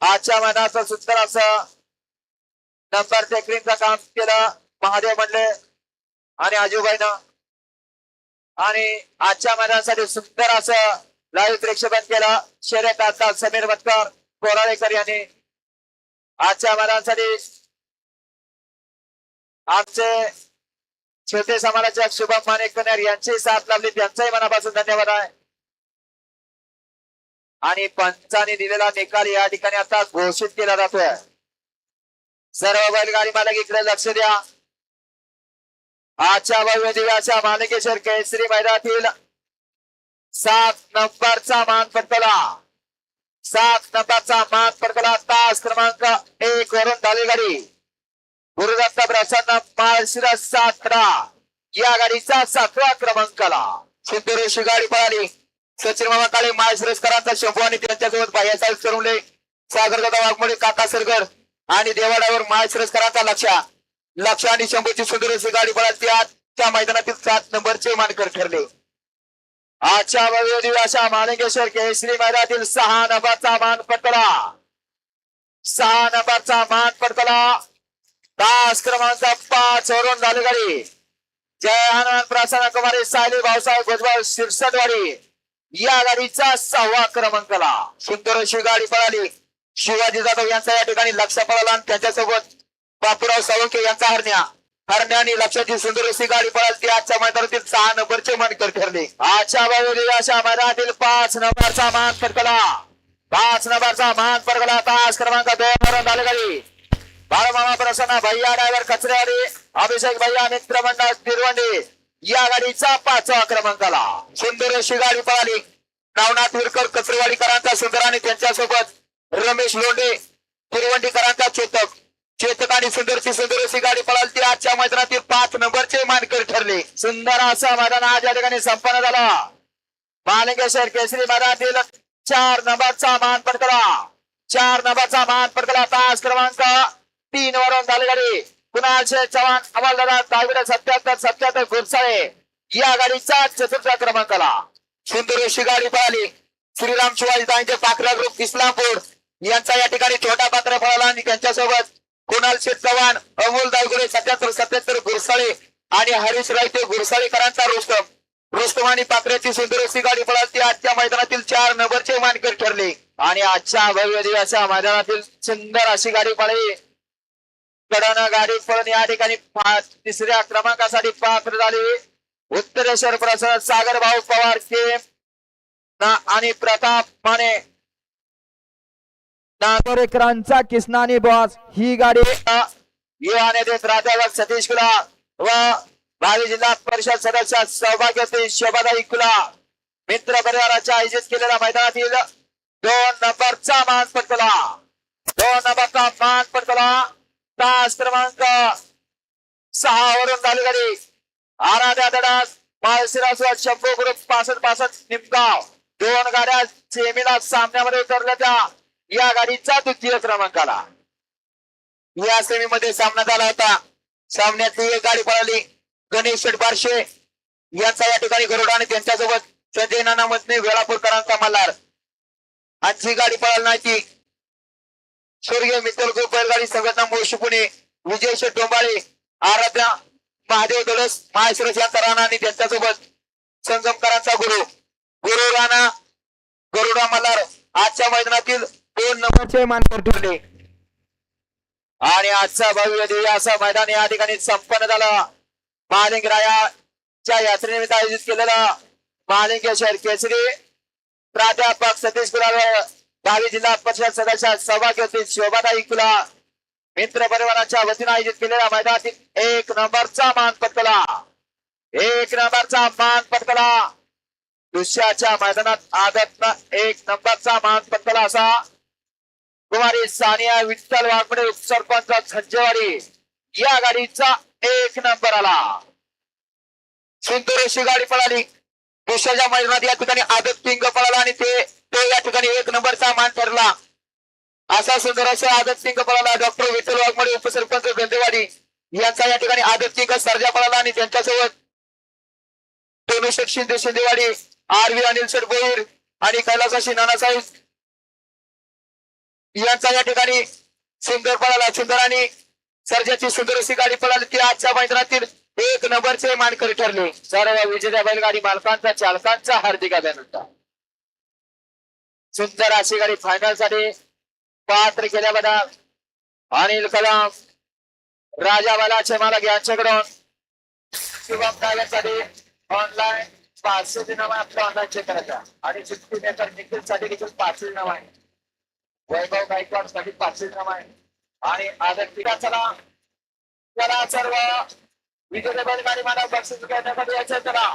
आजच्या मैदानाचं सुंदर असं नंबर टेकरिंगचं काम केलं महादेव म्हणले आणि आजूबाईनं. आणि आजच्या मैदानासाठी सुंदर असं लाईव्ह प्रेक्षेपण केलं शर्यत आता समीर मतकर कोराळेकर यांनी. आजच्या मैदानासाठी आमचे छोटे समाजाच्या शुभम मानेककर यांची साथ लाभली, त्यांचाही मनापासून धन्यवाद आहे. आणि पंचाने दिलेला निकाल या ठिकाणी आता घोषित केला जातोय. सर्व बैलगाडी मालक इकडे लक्ष द्या. आजच्या भव्य दिव्याच्या मालिकेश्वर केसरी मैदानातील 7 नंबरचा मान पटकला. 7 नंबरचा मान पटकला तास क्रमांक 1 वरून झाली गाडी गुरुदत्त प्रसन्न माळशिरस 7 या गाडीचा 7वा क्रमांकाला सुंदर अशी गाडी पळाली. सचिन मामा काळे माळशिरसकरांचा शंभू आणि त्यांच्यासोबत भाईसाहेब चरुले सागरदादा वाघमोडे काका सरगर आणि देवाड्यावर माळशिरसकरांचा लक्ष आणि शंभूची सुंदर अशी गाडी पळाली. आजच्या मैदानातील 7 नंबरचे मानकर ठरले. आजच्या भव्य दिवसाच्या मालिकेश्वर केसरी मैदानातील 6 नंबरचा मान पटकला. 6 नंबरचा मान पटकला तास क्रमांक 5 वरून झाली गाडी जय हनुमान प्रसन्न कुमारी सायली भाऊसाहेब भुजबळ शिरसटवाडी या गाडीचा 6वा क्रमांकाला सुंदर अशी गाडी पळाली. शिवाजी जाधव यांचा या ठिकाणी लक्ष पळाला आणि त्यांच्यासोबत बापूराव साळुंखे यांचा हरण्याने लक्षाची सुंदर अशी गाडी पळाली. आजच्या मैदानातील 6 नंबरचे मानकर ठरले. आजच्या अशा मैदानातील 5 नंबरचा मान पटकला. 5 नंबरचा मान पटकला तास क्रमांक 2 वरून झाली गाडी बाळमामा प्रसन्न भैया ड्रायव्हर कचरेवाडी अभिषेक भैया मित्र मंडळ तिरवंडी या गाडीचा 5वा क्रमांकाला सुंदर अशी गाडी पळाली. नवनाथ विरकर कचरेवाडीकरांचा सुंदर आणि त्यांच्यासोबत रमेश लोंढे तिरवंडीकरांचा चेतक आणि सुंदर अशी गाडी पळाली. आजच्या मैदानातील 5 नंबरचे मानकर ठरले. सुंदर असा मैदान आज या ठिकाणी संपन्न झाला. मालिकेश्वर केसरी मैदानातील 4 नंबरचा मान पटकला. 4 नंबरचा मान पटकला तास क्रमांक 3 वरून झाली गाडी कुणाल शेठ चव्हाण अमलदादा दाविडे 77 गुरसाळे या गाडीचा 4थ्या क्रमांकाला सुंदर अशी गाडी पळाली. श्रीराम शिवाजी ताईंचे पाखरा ग्रुप इस्लामपूर यांचा या ठिकाणी छोटा पात्र पळाला आणि त्यांच्यासोबत कुणाल शेठ चव्हाण अमोल दायगुडे 77 गुरसाळे आणि हरीश रायते गुरसाळेकरांचा रुस्तम आणि पाखऱ्याची सुंदर अशी गाडी पळाली. आजच्या मैदानातील 4 नंबरचे मानकर ठरले. आणि आजच्या भव्य दिवसाच्या मैदानातील सुंदर अशी गाडी पळाली. कडन गाडी पळून या ठिकाणी 3ऱ्या क्रमांकासाठी पात्र झाली. उत्तरेश्वर प्रसाद सागर भाऊ पवार के आणि प्रताप माने नागोरेकरांचा किसनानी बॉस ही गाडी युवा नेते प्राध्यापक सतीश कुला व भावी जिल्हा परिषद सदस्य सौभाग्यवती शोभाताई कुला मित्र परिवाराच्या आयोजित केलेल्या मैदानातील 2 नंबरचा मान पटकला. 2 नंबरचा मान पटकला तास क्रमांक 6 वरून झाली गाडी आराध्या दडास माळशिरस शंभू ग्रुप 65 निमगाव 2 गाड्या सेमीला सामन्यामध्ये उतरल्या त्या या गाडीचा 2य क्रमांकाला या सेमीमध्ये सामना झाला होता. सामन्यातली एक गाडी पळाली. गणेश शेठ बारशे यांचा या ठिकाणी गरुडा आणि त्यांच्यासोबत संजय नाना मधने वेळापूरकरांचा मल्हार आजची गाडी पळाली नाही ती स्वर्गीय मित्र ग्रुप बैलगाडी संघटना मुळशी पुणे विजय शेठ डोंबाळे आराध्या महादेव दळस माहेश्वरस यांचा राणा आणि त्यांच्यासोबत संगमकरांचा गुरु राणा गरुडा मल्हार आजच्या मैदानातील 2 नंबरचे मानकर ठरले. आणि आजचा भव्य दिव्य असा मैदान या ठिकाणी संपन्न झाला. महालिंगरायाच्या यात्रेनिमित्त आयोजित केलेला महालिंगेश्वर केसरी प्राध्यापक सतीश कुलाल भावी जिल्हा परिषद सदस्य सौभाग्यवती शोभाताई कुला मित्र परिवाराच्या वतीने आयोजित केलेल्या मैदानातील 1 नंबरचा मान पटकला. 1 नंबरचा मान पटकला. दुसऱ्याच्या मैदानात आदतनं 1 नंबरचा मान पटकला असा कुमारी सानिया विठ्ठल वाघमोडे उपसरपंच संजयवाडी या गाडीचा 1 नंबर आला. सुंदर अशी गाडी पळाली. दुसऱ्याच्या मैदानात या ठिकाणी आदत किंग पळाला आणि तो या ठिकाणी 1 नंबरचा मान ठरला. असा सुंदर असा आदत किंग पळाला. डॉक्टर विठ्ठल वाघमोडे उपसरपंच गंदेवाडी यांचा या ठिकाणी आदत किंग सर्जा पळाला आणि त्यांच्यासोबत तोनू शेठ शिंदेवाडी आरवी अनिल शेठ बोईर आणि कैलासाशी नानासाहेब यांचा या ठिकाणी सुंदर पळाला. सुंदर आणि सर्जाची सुंदर अशी गाडी पळाली ती आजच्या मैदानातील 1 नंबरचे मानकरी ठरले. सर्व विजेत्या बैलगाडी मालकांचा चालकांचा हार्दिक अभिनंदन. सुंदर अशी गाडी फायनल साठी पात्र केल्याबद्दल अनिल कदम, राजा बालाचे मालक यांच्याकडून शुभम ड्रायव्हरसाठी ऑनलाईन 500 नाव आपलं ऑनलाईन चेक करायचा आणि 60 मेकर निखिल साठी देखील 500 नाव आहे. वैभव गायकवाड साठी 500 नाव आहे आणि आदर चला सर्व विजेते बैलगाडी मालक बक्षीस करण्यासाठी यायचं चला.